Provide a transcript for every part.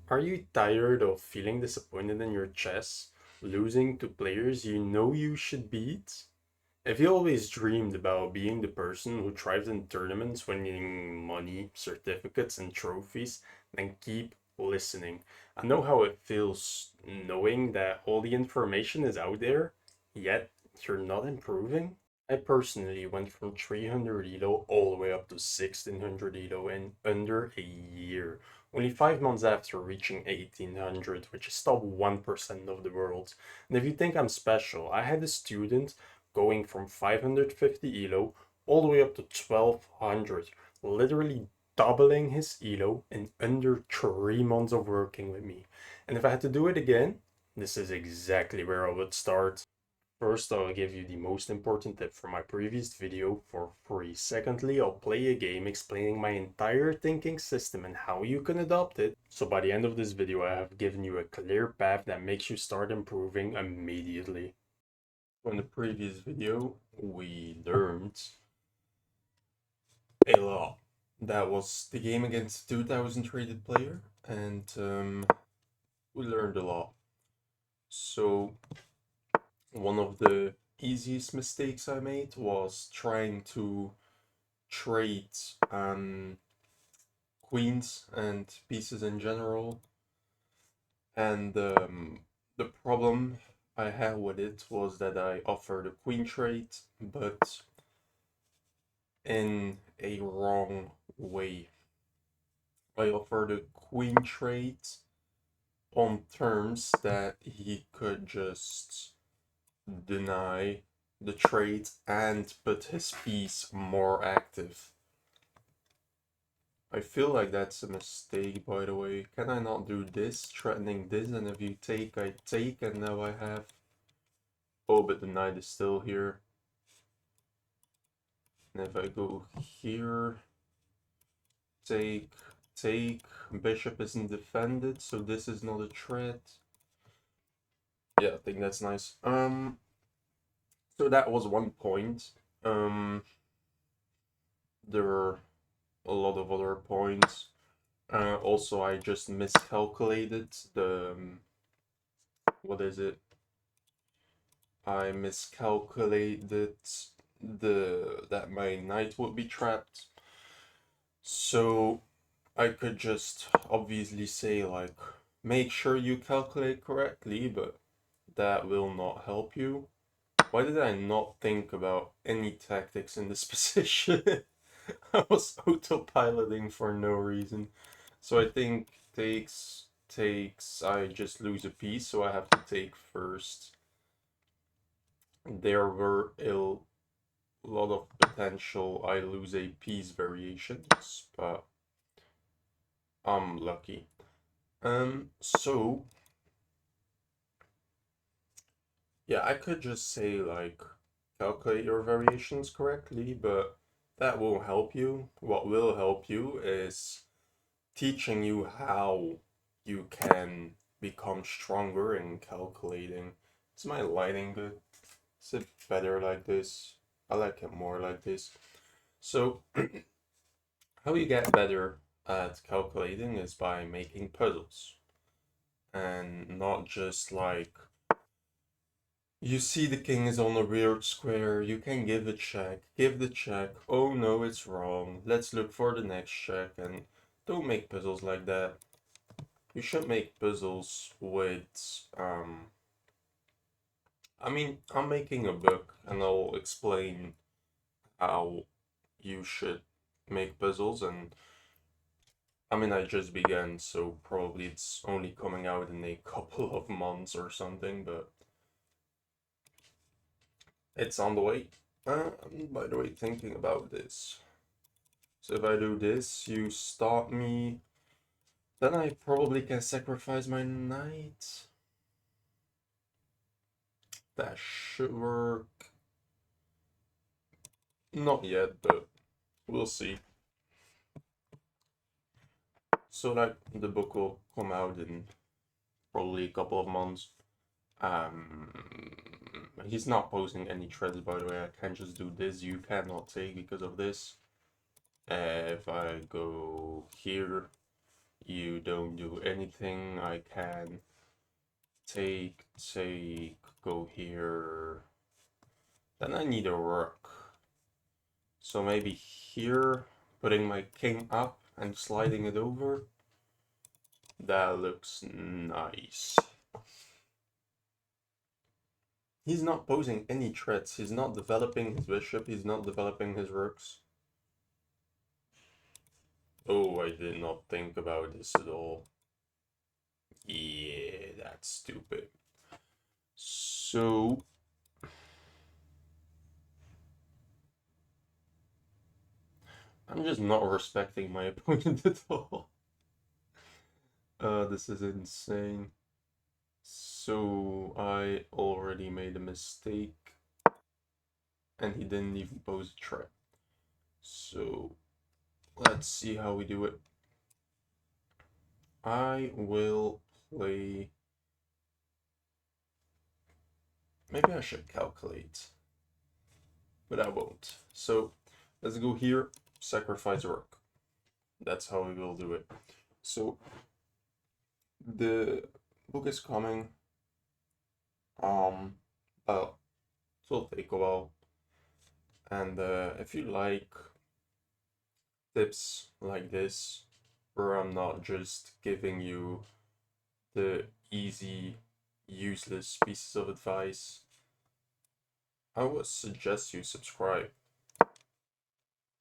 Are you tired of feeling disappointed in your chess, losing to players you know you should beat? If you always dreamed about being the person who thrives in tournaments, winning money, certificates, and trophies, then keep listening. I know how it feels knowing that all the information is out there, yet you're not improving. I personally went from 300 elo all the way up to 1600 elo in under a year. Only 5 months after reaching 1800, which is top 1% of the world. And if you think I'm special, I had a student going from 550 elo all the way up to 1200, literally doubling his elo in under 3 months of working with me. And if I had to do it again, this is exactly where I would start. First, I'll give you the most important tip from my previous video for free. Secondly, I'll play a game explaining my entire thinking system and how you can adopt it. So by the end of this video, I have given you a clear path that makes you start improving immediately. In the previous video, we learned a lot. That was the game against 2000 rated player, and we learned a lot. So one of the easiest mistakes I made was trying to trade queens and pieces in general, and the problem I had with it was that I offered a queen trade, but in a wrong way. I offered a queen trade on terms that he could just deny the trade and put his piece more active. I feel like that's a mistake, by the way. Can I not do this, threatening this, and if you take, I take, and now I have... Oh, but the knight is still here. And if I go here, take, take, bishop isn't defended, so this is not a threat. Yeah, I think that's nice. So that was one point. There were a lot of other points. Also, I just miscalculated the what is it? I miscalculated that my knight would be trapped. So I could just obviously say like, make sure you calculate correctly, but that will not help you. Why did I not think about any tactics in this position? I was autopiloting for no reason. So I think takes, I just lose a piece, so I have to take first. There were a lot of potential I lose a piece variations, but I'm lucky. So yeah, I could just say like calculate your variations correctly, but that won't help you. What will help you is teaching you how you can become stronger in calculating. Is my lighting good? Is it better like this? I like it more like this. So, how you get better at calculating is by making puzzles. And not just like you see the king is on a weird square, you can give a check, give the check, oh no, it's wrong, let's look for the next check, and don't make puzzles like that. You should make puzzles with, I mean, I'm making a book and I'll explain how you should make puzzles, and I mean, I just began, so probably it's only coming out in a couple of months or something, but it's on the way. By the way, thinking about this. So if I do this, you stop me, then I probably can sacrifice my knight. That should work. Not yet, but we'll see. So like the book will come out in probably a couple of months. Um, he's not posting any threads, by the way. I can't just do this. You cannot take because of this. If I go here, You don't do anything. I can take, go here. Then I need a rook. So maybe here, putting my king up and sliding it over. That looks nice. He's not posing any threats. He's not developing his bishop. He's not developing his rooks. Oh, I did not think about this at all. Yeah, that's stupid. So I'm just not respecting my opponent at all. This is insane. So I already made a mistake, and he didn't even pose a threat. So let's see how we do it. I will play. Maybe I should calculate, but I won't. So let's go here, sacrifice a rook. That's how we will do it. So the book is coming. Well, it will take a while. And if you like tips like this, where I'm not just giving you the easy, useless pieces of advice, I would suggest you subscribe.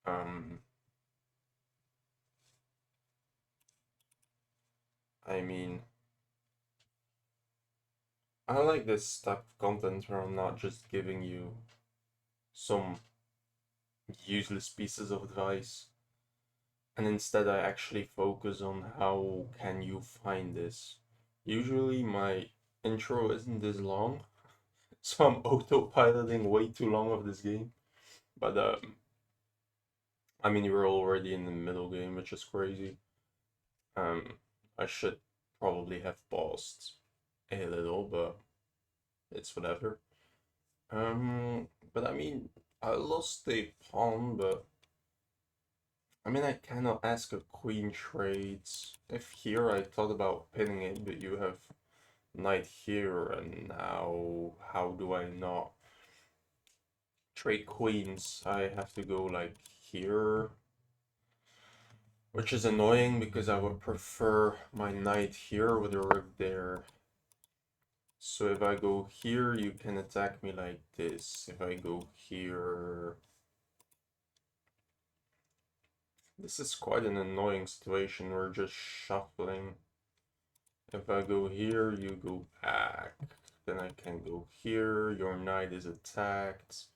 Um, I mean, I like this type of content where I'm not just giving you some useless pieces of advice, and instead I actually focus on how can you find this. Usually my intro isn't this long, so I'm autopiloting way too long of this game. But I mean, we're already in the middle game, which is crazy. Um, I should probably have paused a little, but it's whatever. But I mean, I lost a pawn, but I mean, I cannot ask a queen trades. If here I thought about pinning it, but you have knight here, and now how do I not trade queens? I have to go like here, which is annoying because I would prefer my knight here with a rook there. So if I go here, you can attack me like this. If I go here, this is quite an annoying situation. We're just shuffling. If I go here, you go back. Then I can go here. Your knight is attacked.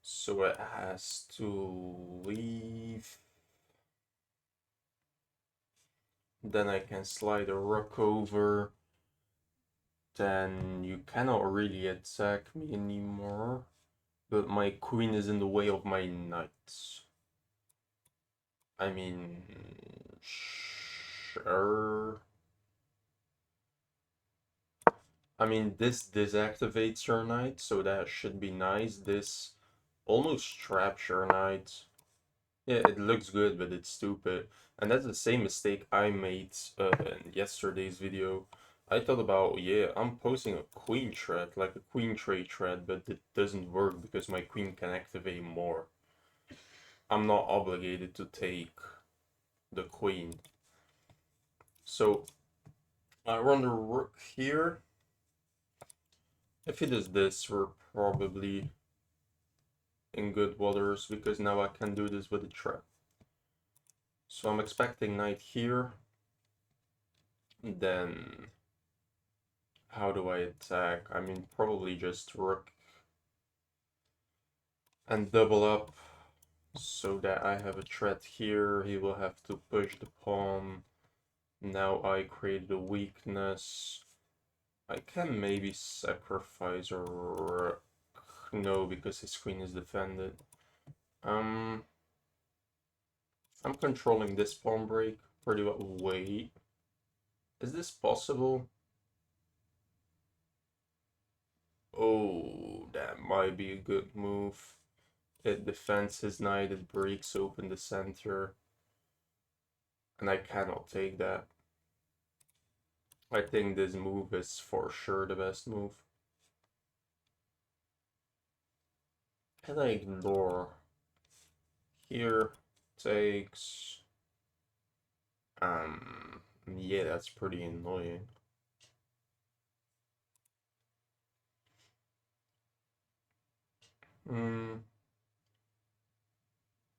So it has to leave. Then I can slide a rook over. Then you cannot really attack me anymore. But my queen is in the way of my knights. I mean, sure. I mean, this deactivates your knight, so that should be nice. This almost traps your knight. Yeah, it looks good, but it's stupid. And that's the same mistake I made in yesterday's video. I thought about, yeah, I'm posting a queen thread, like a queen trade thread, but it doesn't work because my queen can activate more. I'm not obligated to take the queen. So I run the rook here. If he does this, we're probably in good waters because now I can do this with a trap. So I'm expecting knight here. Then how do I attack? I mean, probably just rook and double up so that I have a threat here. He will have to push the pawn. Now I created a weakness. I can maybe sacrifice a rook. No, because his queen is defended. I'm controlling this pawn break pretty well. Wait, is this possible? Oh, that might be a good move. It defends his knight, it breaks open the center. And I cannot take that. I think this move is for sure the best move. Can I ignore? Here takes... Yeah, that's pretty annoying.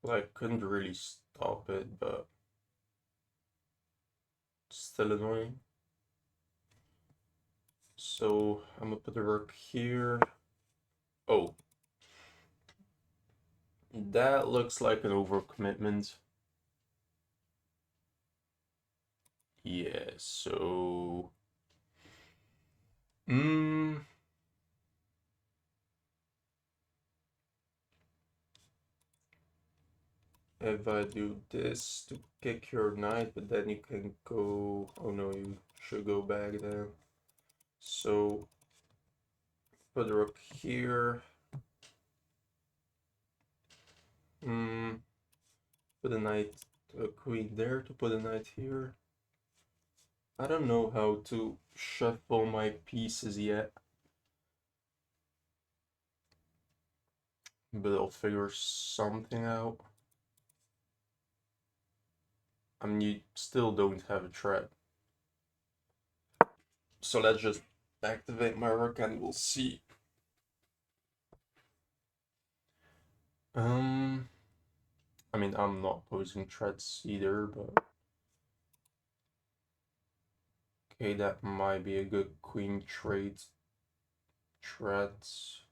Well, I couldn't really stop it, but still annoying. So I'm gonna put the rook here. Oh, that looks like an overcommitment. Yeah, so... If I do this to kick your knight, but then you can go... Oh no, you should go back then. So, put the rook here. Put a knight, a queen there to put a knight here. I don't know how to shuffle my pieces yet. But I'll figure something out. I mean, you still don't have a threat. So let's just activate my rook and we'll see. I mean, I'm not posing threats either, but... Okay, that might be a good queen trade. Threats.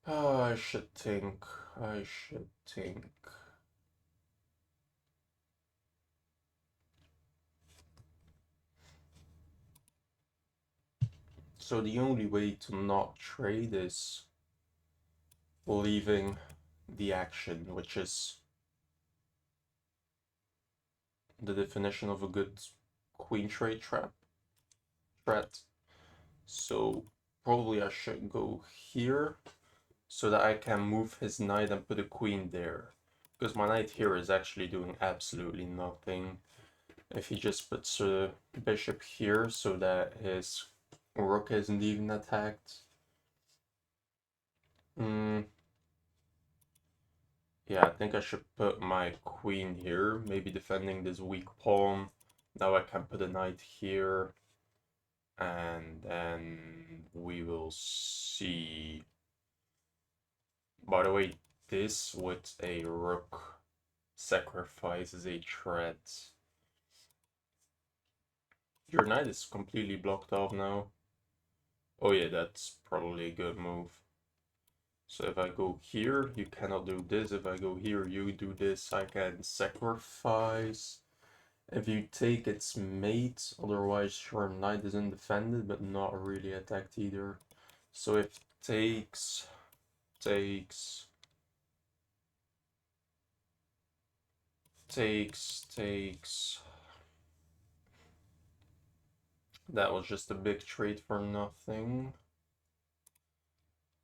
Oh, I should think. I should think. So the only way to not trade is leaving the action, which is the definition of a good queen trade threat. So probably I should go here so that I can move his knight and put a queen there. Because my knight here is actually doing absolutely nothing. If he just puts a bishop here so that his rook isn't even attacked. Yeah, I think I should put my queen here, maybe defending this weak pawn. Now I can put a knight here, and then we will see. By the way, this with a rook sacrifices a threat. Your knight is completely blocked off now. Oh yeah, that's probably a good move. So if I go here, you cannot do this. If I go here, you do this. I can sacrifice. If you take its mate, otherwise your knight is undefended, but not really attacked either. So if takes, takes, takes, that was just a big trade for nothing.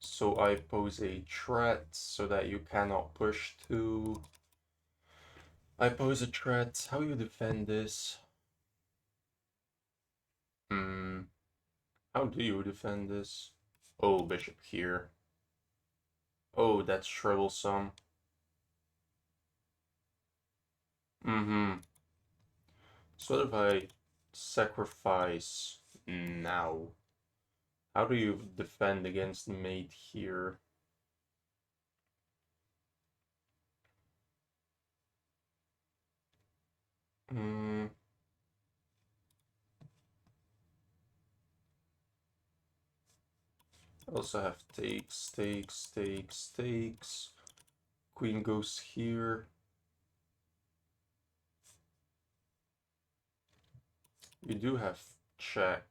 So I pose a threat so that you cannot push to. I pose a threat. How you defend this? How do you defend this? Oh, bishop here. Oh, that's troublesome. So what if I sacrifice now? How do you defend against mate here? I also have takes, takes, takes, takes. Queen goes here. You do have check.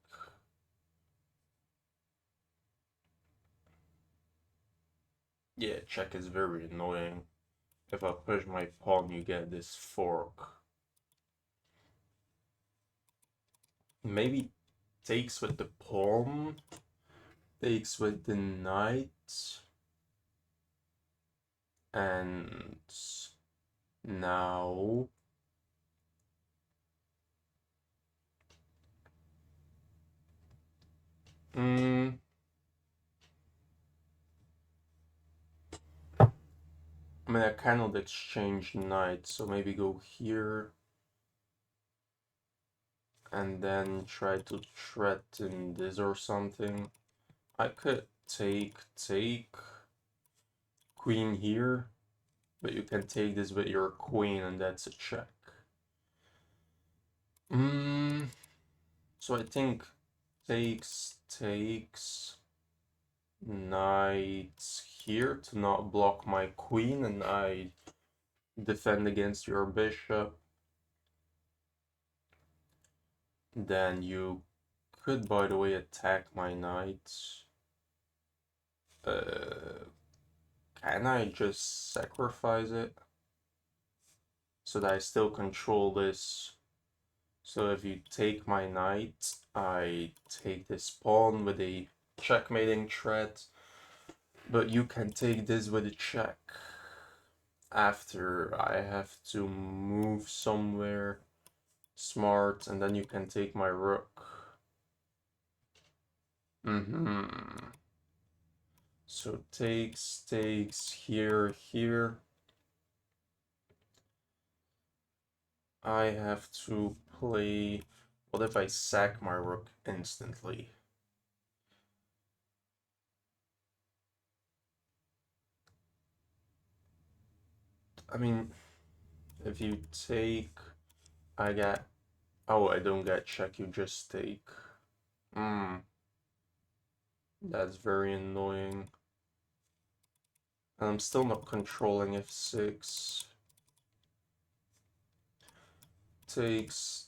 Yeah, check is very annoying. If I push my pawn, you get this fork. Maybe takes with the pawn, takes with the knight, and Now, mm, I mean, I cannot exchange knights, so maybe go here and then try to threaten this or something. I could take queen here, but you can take this with your queen and that's a check. So I think takes knight here to not block my queen, and I defend against your bishop. Then you could, by the way, attack my knight. Can I just sacrifice it so that I still control this? So if you take my knight, I take this pawn with a checkmating threat, but you can take this with a check. After I have to move somewhere smart, and then you can take my rook. So takes here, here. I have to play. What if I sack my rook instantly? I mean, if you take, I get. Oh, I don't get check, you just take. That's very annoying. And I'm still not controlling f6. Takes.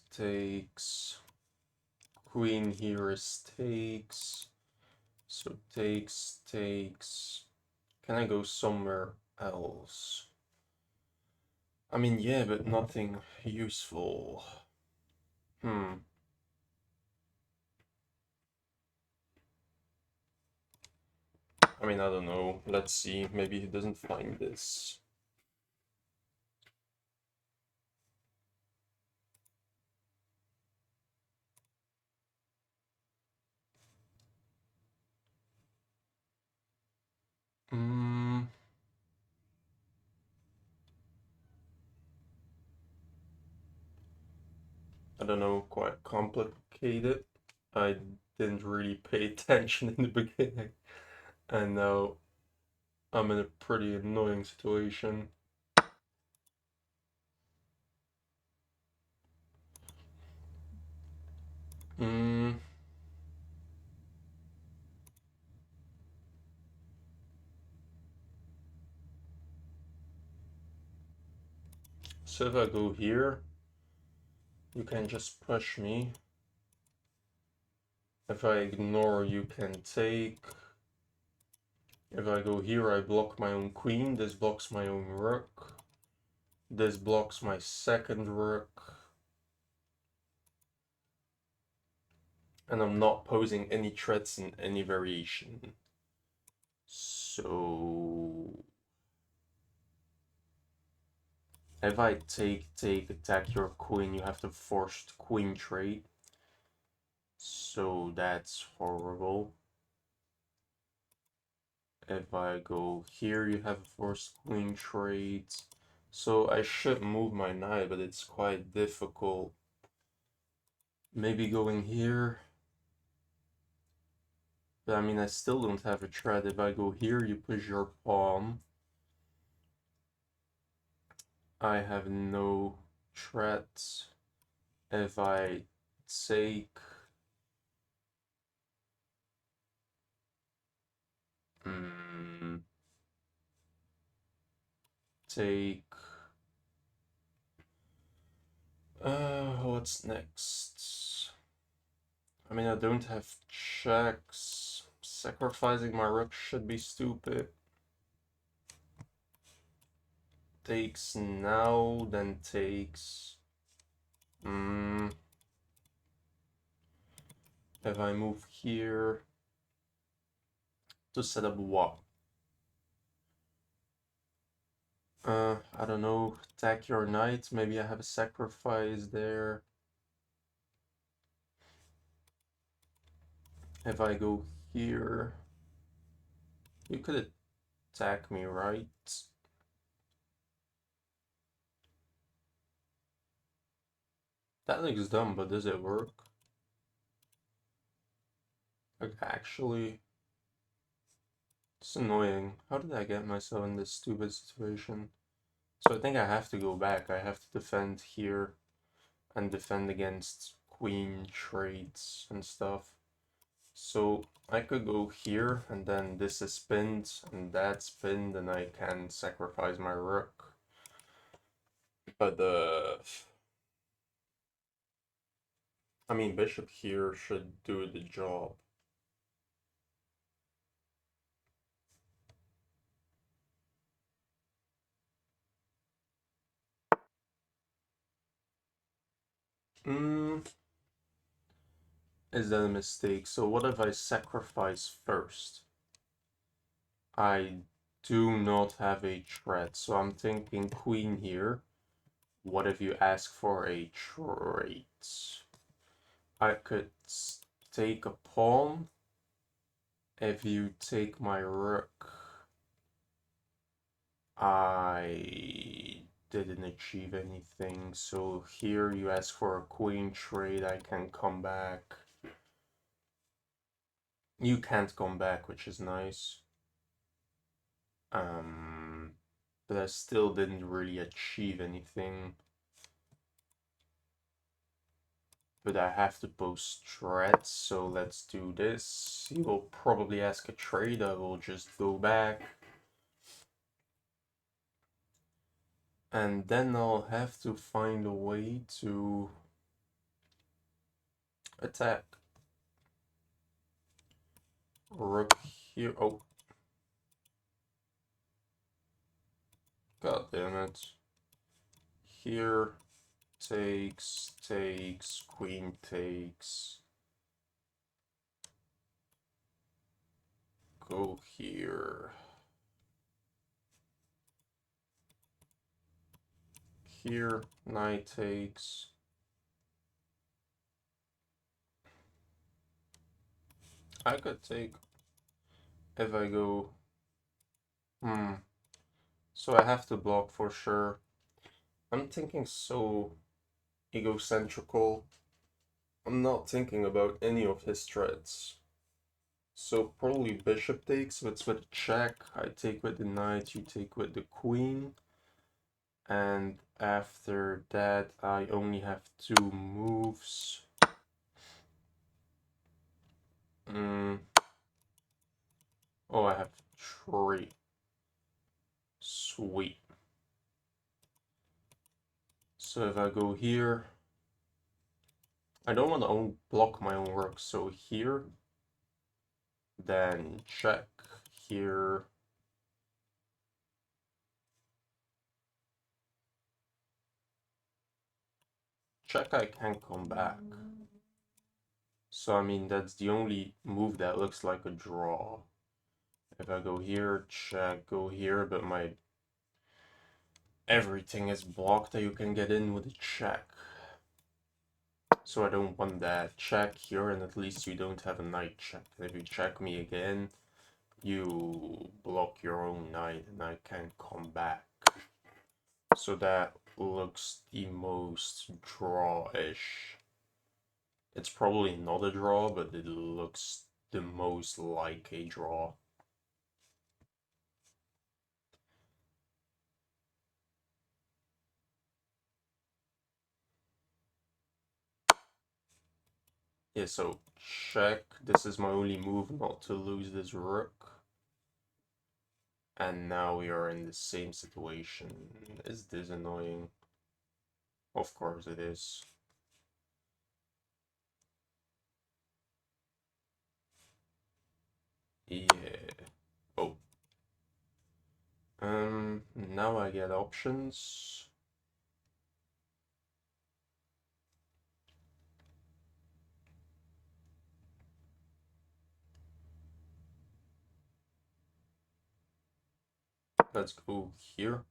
Queen here is takes. So takes. Can I go somewhere else? I mean, yeah, but nothing useful. I mean, I don't know. Let's see. Maybe he doesn't find this. I don't know, quite complicated. I didn't really pay attention in the beginning, and now I'm in a pretty annoying situation. So if I go here, you can just push me. If I ignore, you can take. If I go here, I block my own queen. This blocks my own rook. This blocks my second rook. And I'm not posing any threats in any variation. So if I take, attack your queen, you have to forced queen trade. So that's horrible. If I go here, you have a forced queen trade. So I should move my knight, but it's quite difficult. Maybe going here. But I mean, I still don't have a threat. If I go here, you push your pawn. I have no threats. If I take... take... what's next? I mean, I don't have checks. Sacrificing my rook should be stupid. Takes now, then takes... If I move here to set up what? I don't know, attack your knight. Maybe I have a sacrifice there. If I go here, you could attack me, right? That looks dumb, but does it work? Like, actually, it's annoying. How did I get myself in this stupid situation? So I think I have to go back. I have to defend here and defend against queen trades and stuff. So I could go here, and then this is pinned, and that's pinned, and I can sacrifice my rook. But I mean, bishop here should do the job. Is that a mistake? So what if I sacrifice first? I do not have a threat, so I'm thinking queen here. What if you ask for a trade? I could take a pawn. If you take my rook, I didn't achieve anything. So here you ask for a queen trade. I can come back. You can't come back, which is nice. But I still didn't really achieve anything. But I have to post threats, so let's do this. He will probably ask a trade. I will just go back. And then I'll have to find a way to attack. Rook here. Oh. God damn it. Here. Takes, queen takes. Go here. Here, knight takes. I could take if I go. So I have to block for sure. I'm thinking so egocentrical. I'm not thinking about any of his threats. So probably bishop takes, but it's with a check. I take with the knight, you take with the queen. And after that, I only have 2 moves. Oh, I have 3. Sweet. So if I go here, I don't want to block my own work. So here, then check here. Check, I can come back. So I mean, that's the only move that looks like a draw. If I go here, check, go here, but my everything is blocked that you can get in with a check. So I don't want that check here, and at least you don't have a knight check. And if you check me again, you block your own knight, and I can't come back. So that looks the most draw-ish. It's probably not a draw, but it looks the most like a draw. Yeah, so check. This is my only move not to lose this rook. And now we are in the same situation. Is this annoying? Of course it is. Yeah. Oh. Now I get options. Let's go here.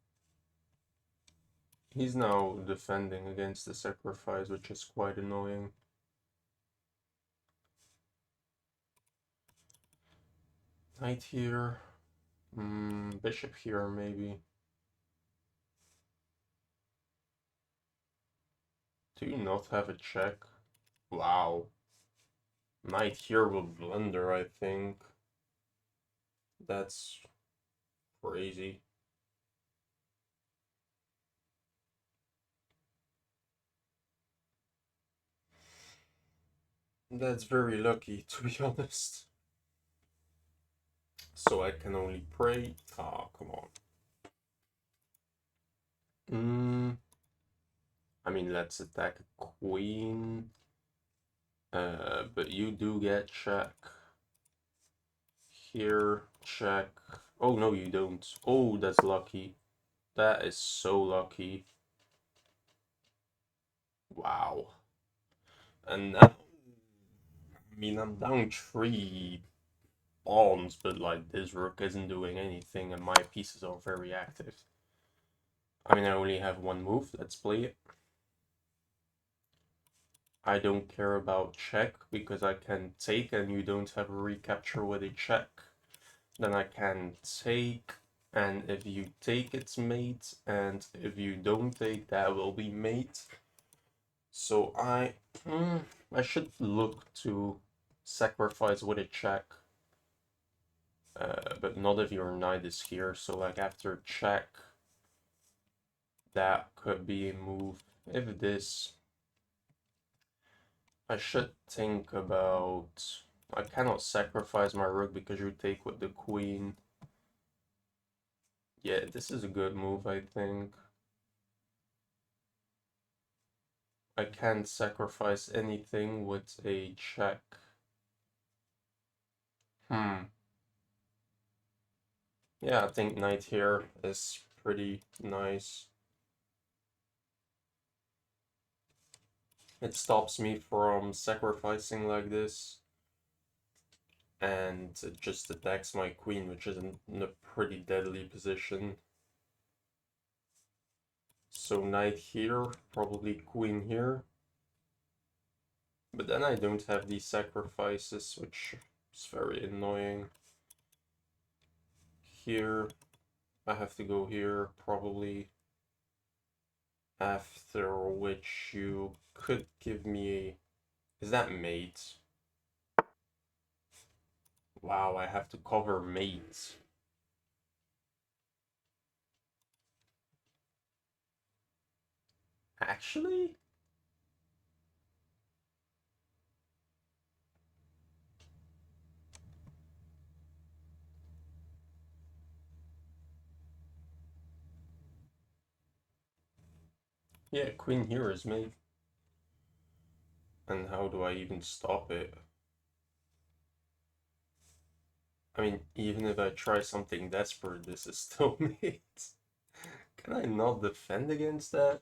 He's now defending against the sacrifice, which is quite annoying. Knight here. Bishop here, maybe. Do you not have a check? Wow. Knight here will blunder, I think. That's crazy. That's very lucky, to be honest. So I can only pray. Ah, come on. I mean, let's attack queen. But you do get check. Here, check. Oh, no, you don't. Oh, that's lucky. That is so lucky. Wow. And now, I mean, I'm down 3 pawns, but like this rook isn't doing anything and my pieces are very active. I mean, I only have one move. Let's play it. I don't care about check because I can take and you don't have a recapture with a check. Then I can take, and if you take, it's mate, and if you don't take, that will be mate. So I should look to sacrifice with a check, but not if your knight is here. So like after check, that could be a move. If this, I should think about. I cannot sacrifice my rook because you take with the queen. Yeah, this is a good move, I think. I can't sacrifice anything with a check. Yeah, I think knight here is pretty nice. It stops me from sacrificing like this. And it just attacks my queen, which is in a pretty deadly position. So knight here, probably queen here. But then I don't have these sacrifices, which is very annoying. Here, I have to go here, probably. After which you could give me a... Is that mate? Wow, I have to cover mates. Actually? Yeah, queen here is mate. And how do I even stop it? I mean, even if I try something desperate, this is still mate. Can I not defend against that?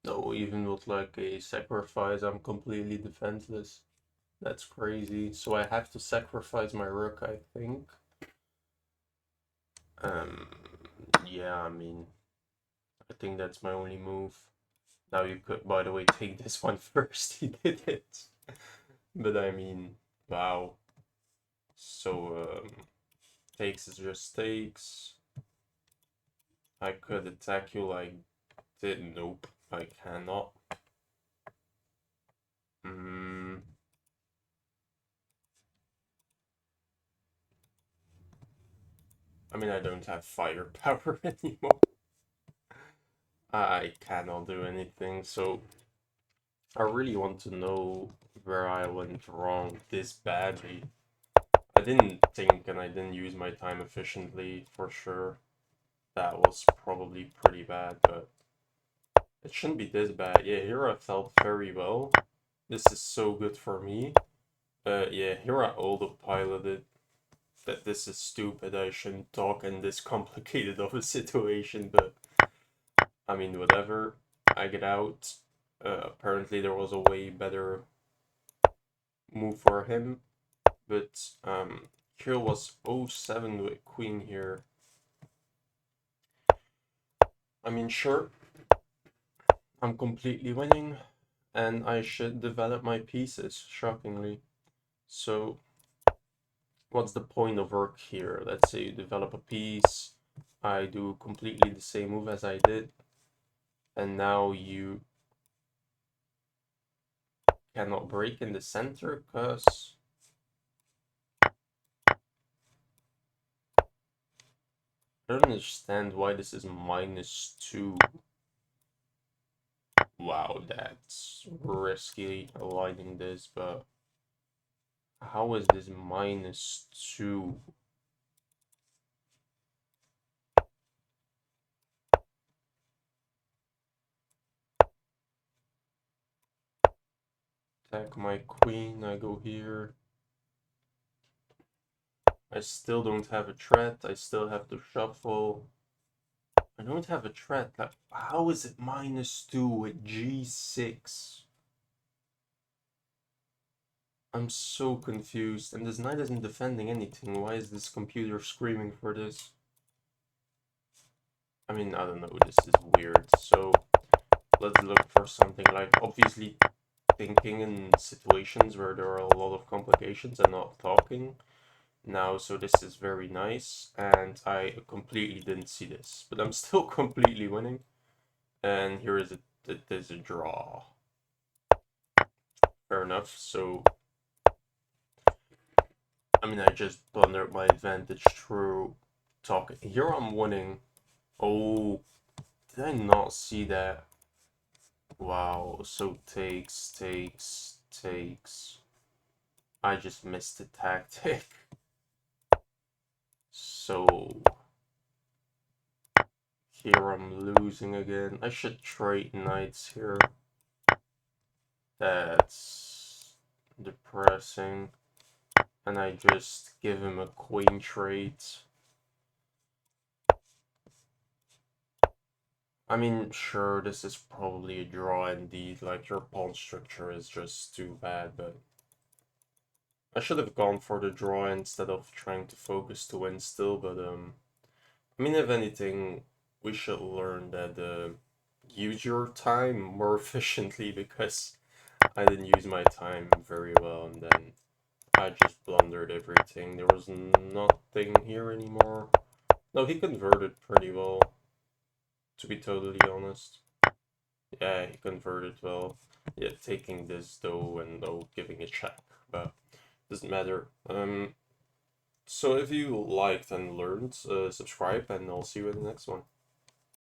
No, even with like a sacrifice, I'm completely defenseless. That's crazy. So I have to sacrifice my rook, I think. Um, yeah, I mean, I think that's my only move. Now you could, by the way, take this one first. He did it. But I mean, wow. So, takes is just takes. I could attack you like did. Nope, I cannot. I mean, I don't have firepower anymore. I cannot do anything, so I really want to know where I went wrong this badly. I didn't think and I didn't use my time efficiently for sure. That was probably pretty bad, but it shouldn't be this bad. Yeah, here I felt very well. This is so good for me. Yeah, here I autopiloted that this is stupid. I shouldn't talk in this complicated of a situation, but I mean, whatever. I get out. Apparently there was a way better move for him, but here was oh7 with queen here. I mean, sure, I'm completely winning, and I should develop my pieces, shockingly. So, what's the point of work here? Let's say you develop a piece, I do completely the same move as I did, and now you cannot break in the center, because I don't understand why this is -2. Wow, that's risky aligning this, but how is this -2? Attack my queen, I go here. I still don't have a threat, I still have to shuffle. I don't have a threat. Like, how is it -2 with g6? I'm so confused, and this knight isn't defending anything. Why is this computer screaming for this? I mean, I don't know, this is weird. So, let's look for something like, obviously, thinking in situations where there are a lot of complications and not talking now, so this is very nice, and I completely didn't see this, but I'm still completely winning. And here is there's a draw. Fair enough. So, I mean, I just blundered my advantage through talking. Here I'm winning. Oh, did I not see that? Wow. So takes. I just missed the tactic. So here I'm losing again. I should trade knights here. That's depressing. And I just give him a queen trade. I mean, sure, this is probably a draw indeed. Like, your pawn structure is just too bad, but I should have gone for the draw instead of trying to focus to win still. But I mean, if anything, we should learn that use your time more efficiently, because I didn't use my time very well, and then I just blundered everything. There was nothing here anymore. No, he converted pretty well, to be totally honest. Yeah, he converted well. Yeah, taking this though and though giving a check, but doesn't matter. So if you liked and learned, subscribe, and I'll see you in the next one.